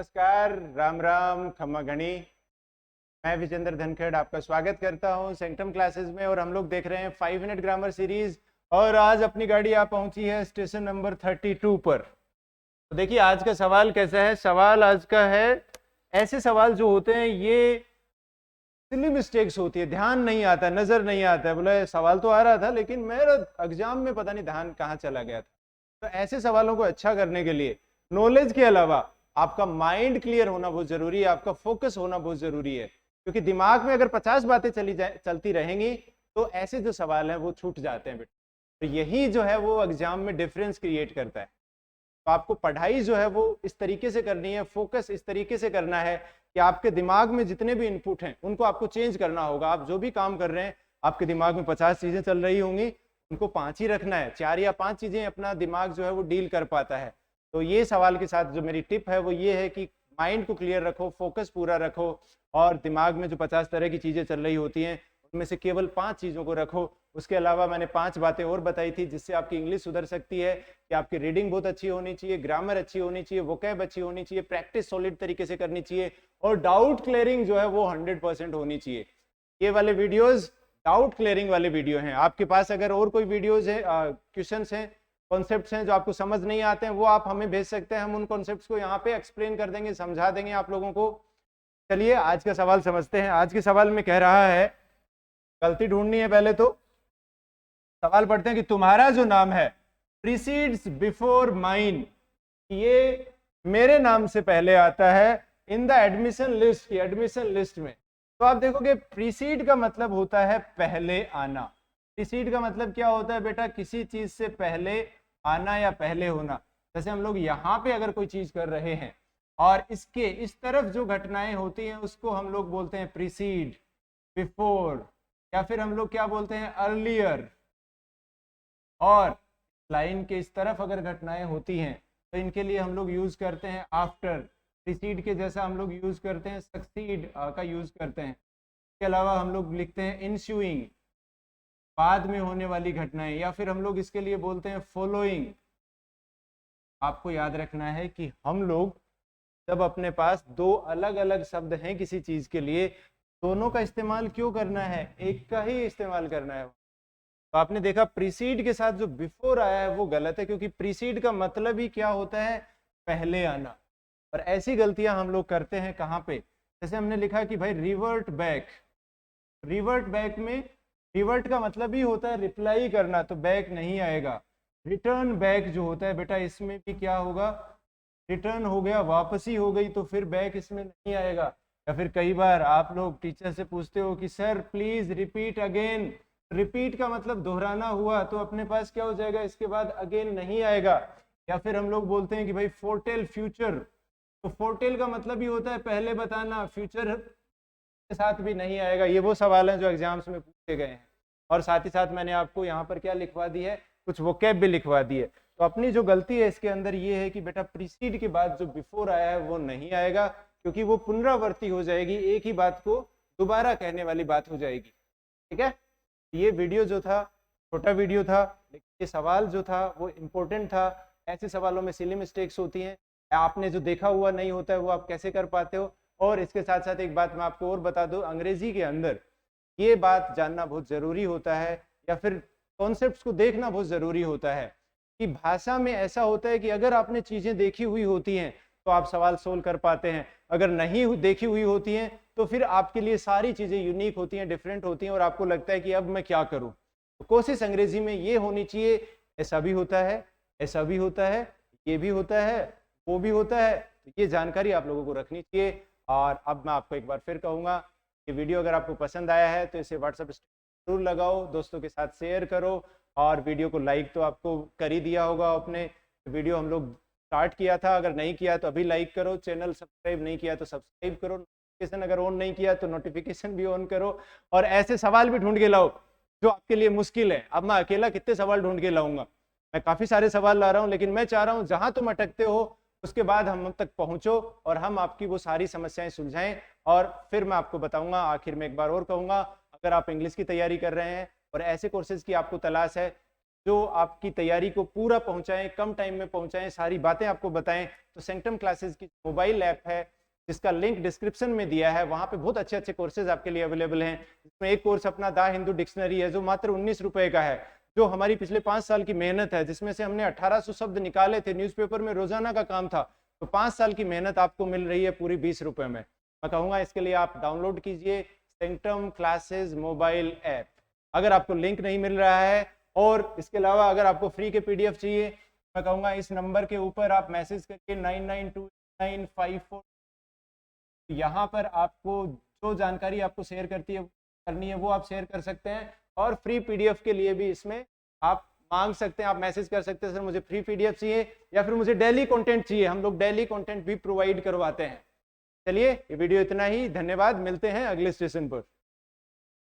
नमस्कार, राम राम, खम्मा घणी। मैं विजेंद्र धनखड़ आपका स्वागत करता हूं सेंटम क्लासेस में। और हम लोग देख रहे हैं 5 मिनट ग्रामर सीरीज। और आज अपनी गाड़ी आ पहुंची है स्टेशन नंबर 32 पर। तो देखिए आज का सवाल कैसा है। सवाल आज का है, ऐसे सवाल जो होते हैं ये सिली मिस्टेक्स होती है, ध्यान नहीं आता, नजर नहीं आता है। बोले सवाल तो आ रहा था लेकिन मेरा एग्जाम में पता नहीं ध्यान कहाँ चला गया था। तो ऐसे सवालों को अच्छा करने के लिए नॉलेज के अलावा आपका माइंड क्लियर होना बहुत जरूरी है, आपका फोकस होना बहुत जरूरी है। क्योंकि दिमाग में अगर 50 बातें चलती रहेंगी तो ऐसे जो सवाल हैं वो छूट जाते हैं बेटा। तो यही जो है वो एग्जाम में डिफरेंस क्रिएट करता है। तो आपको पढ़ाई जो है वो इस तरीके से करनी है, फोकस इस तरीके से करना है कि आपके दिमाग में जितने भी इनपुट हैं उनको आपको चेंज करना होगा। आप जो भी काम कर रहे हैं, आपके दिमाग में 50 चीजें चल रही होंगी, उनको 5 ही रखना है। 4 या 5 चीजें अपना दिमाग जो है वो डील कर पाता है। तो ये सवाल के साथ जो मेरी टिप है वो ये है कि माइंड को क्लियर रखो, फोकस पूरा रखो, और दिमाग में जो 50 तरह की चीजें चल रही होती हैं उनमें से केवल 5 चीजों को रखो। उसके अलावा मैंने 5 बातें और बताई थी जिससे आपकी इंग्लिश सुधर सकती है कि आपकी रीडिंग बहुत अच्छी होनी चाहिए, ग्रामर अच्छी होनी चाहिए, वोकैब अच्छी होनी चाहिए, प्रैक्टिस सॉलिड तरीके से करनी चाहिए, और डाउट क्लियरिंग जो है वो 100% होनी चाहिए। ये वाले वीडियोस डाउट क्लियरिंग वाले वीडियो हैं। आपके पास अगर और कोई वीडियोस है, क्वेश्चंस हैं, कॉन्सेप्ट्स हैं जो आपको समझ नहीं आते हैं, वो आप हमें भेज सकते हैं। हम उन कॉन्सेप्ट्स को यहाँ पे एक्सप्लेन कर देंगे, समझा देंगे आप लोगों को। चलिए आज का सवाल समझते हैं। आज के सवाल में कह रहा है, गलती ढूंढनी है पहले तो। सवाल पढ़ते हैं कि तुम्हारा जो नाम है प्रीसीड्स बिफोर माइन, ये मेरे नाम से पहले आता है इन द एडमिशन लिस्ट की एडमिशन लिस्ट में। तो आप देखोगे प्रीसीड का मतलब होता है पहले आना। प्रीसीड का मतलब क्या होता है बेटा? किसी चीज से पहले आना या पहले होना। जैसे हम लोग यहाँ पे अगर कोई चीज कर रहे हैं और इसके इस तरफ जो घटनाएं होती हैं उसको हम लोग बोलते हैं प्रीसीड, बिफोर, या फिर हम लोग क्या बोलते हैं अर्लियर। और लाइन के इस तरफ अगर घटनाएं होती हैं तो इनके लिए हम लोग यूज करते हैं आफ्टर। प्रीसीड के जैसा हम लोग यूज करते हैं सक्सीड का यूज करते हैं। इसके अलावा हम लोग लिखते हैं इंस्यूइंग, बाद में होने वाली घटनाएं, या फिर हम लोग इसके लिए बोलते हैं फॉलोइंग। आपको याद रखना है कि हम लोग जब अपने पास दो अलग अलग शब्द हैं किसी चीज के लिए, दोनों का इस्तेमाल क्यों करना है? एक का ही इस्तेमाल करना है। तो आपने देखा प्रीसीड के साथ जो बिफोर आया है वो गलत है, क्योंकि प्रीसीड का मतलब ही क्या होता है? पहले आना। और ऐसी गलतियां हम लोग करते हैं कहाँ पे? जैसे हमने लिखा कि भाई रिवर्ट बैक। रिवर्ट बैक में रिवर्ट का मतलब ही होता है रिप्लाई करना, तो बैक नहीं आएगा। रिटर्न बैक जो होता है बेटा, इसमें भी क्या होगा? रिटर्न हो गया, वापसी हो गई, तो फिर बैक इसमें नहीं आएगा। या फिर कई बार आप लोग टीचर से पूछते हो कि sir please repeat again. Repeat का मतलब दोहराना हुआ, तो अपने पास क्या हो जाएगा? इसके बाद अगेन नहीं आएगा। या फिर हम लोग बोलते हैं कि भाई फोरटेल फ्यूचर, तो फोरटेल का मतलब ही होता है पहले बताना, फ्यूचर के साथ भी नहीं आएगा। ये वो सवाल हैं जो एग्जाम्स में पूछे गए हैं। और साथ ही साथ मैंने आपको यहाँ पर क्या लिखवा दी है? कुछ वोकैब भी लिखवा दी है। तो अपनी जो गलती है इसके अंदर ये है कि बेटा प्रीसीड के बाद जो बिफोर आया है वो नहीं आएगा, क्योंकि वो पुनरावृत्ति हो जाएगी, एक ही बात को दोबारा कहने वाली बात हो जाएगी। ठीक है, ये वीडियो जो था छोटा वीडियो था, लेकिन ये सवाल जो था वो इम्पोर्टेंट था। ऐसे सवालों में सिली मिस्टेक्स होती हैं, आपने जो देखा हुआ नहीं होता है वो आप कैसे कर पाते हो। और इसके साथ साथ एक बात मैं आपको और बता दूं, अंग्रेजी के अंदर ये बात जानना बहुत जरूरी होता है, या फिर कॉन्सेप्ट्स को देखना बहुत जरूरी होता है कि भाषा में ऐसा होता है कि अगर आपने चीजें देखी हुई होती हैं तो आप सवाल सोल्व कर पाते हैं, अगर नहीं देखी हुई होती हैं तो फिर आपके लिए सारी चीजें यूनिक होती हैं, डिफरेंट होती हैं, और आपको लगता है कि अब मैं क्या करूं। तो कोशिश अंग्रेजी में ये होनी चाहिए, ऐसा भी होता है, ऐसा भी होता है, ये भी होता है, वो भी होता है। तो ये जानकारी आप लोगों को रखनी चाहिए। और अब मैं आपको एक बार फिर कहूँगा कि वीडियो अगर आपको पसंद आया है तो इसे व्हाट्सएप जरूर लगाओ, दोस्तों के साथ शेयर करो, और वीडियो को लाइक तो आपको कर ही दिया होगा अपने। वीडियो हम लोग स्टार्ट किया था, अगर नहीं किया तो अभी लाइक करो, चैनल सब्सक्राइब नहीं किया तो सब्सक्राइब करो, नोटिफिकेशन अगर ऑन नहीं किया तो नोटिफिकेशन भी ऑन करो, और ऐसे सवाल भी ढूंढ के लाओ जो आपके लिए मुश्किल है। अब मैं अकेला कितने सवाल ढूंढ के लाऊंगा? मैं काफी सारे सवाल ला रहा हूँ, लेकिन मैं चाह रहा हूँ जहां तुम अटकते हो उसके बाद हम तक पहुंचो और हम आपकी वो सारी समस्याएं सुलझाएं। और फिर मैं आपको बताऊंगा, आखिर में एक बार और कहूंगा, अगर आप इंग्लिश की तैयारी कर रहे हैं और ऐसे कोर्सेज की आपको तलाश है, जो आपकी तैयारी को पूरा पहुंचाएं, कम टाइम में पहुंचाएं, सारी बातें आपको बताएं, तो सेंक्टम क्लासेस की मोबाइल ऐप है जिसका लिंक डिस्क्रिप्शन में दिया है, वहां पे बहुत अच्छे अच्छे कोर्सेज आपके लिए अवेलेबल हैं। इसमें एक कोर्स अपना द हिंदू डिक्शनरी है जो मात्र 19 रुपए का है, जो हमारी पिछले 5 साल की मेहनत है, जिसमें से हमने 1800 शब्द निकाले थे, न्यूज़पेपर में रोजाना का काम था। तो 5 साल की मेहनत आपको मिल रही है पूरी 20 रुपए में। मैं कहूँगा इसके लिए आप डाउनलोड कीजिए सेंक्टम क्लासेस मोबाइल ऐप। अगर आपको लिंक नहीं मिल रहा है और इसके अलावा अगर आपको फ्री के PDF चाहिए, मैं कहूँगा इस नंबर के ऊपर आप मैसेज करके 992954, यहाँ पर आपको जो जानकारी आपको शेयर करनी है वो आप शेयर कर सकते हैं। और फ्री PDF के लिए भी इसमें आप मांग सकते हैं, आप मैसेज कर सकते हैं, सर मुझे फ्री PDF चाहिए या फिर मुझे डेली कंटेंट चाहिए। हम लोग डेली कंटेंट भी प्रोवाइड करवाते हैं। चलिए ये वीडियो इतना ही, धन्यवाद, मिलते हैं अगले स्टेशन पर।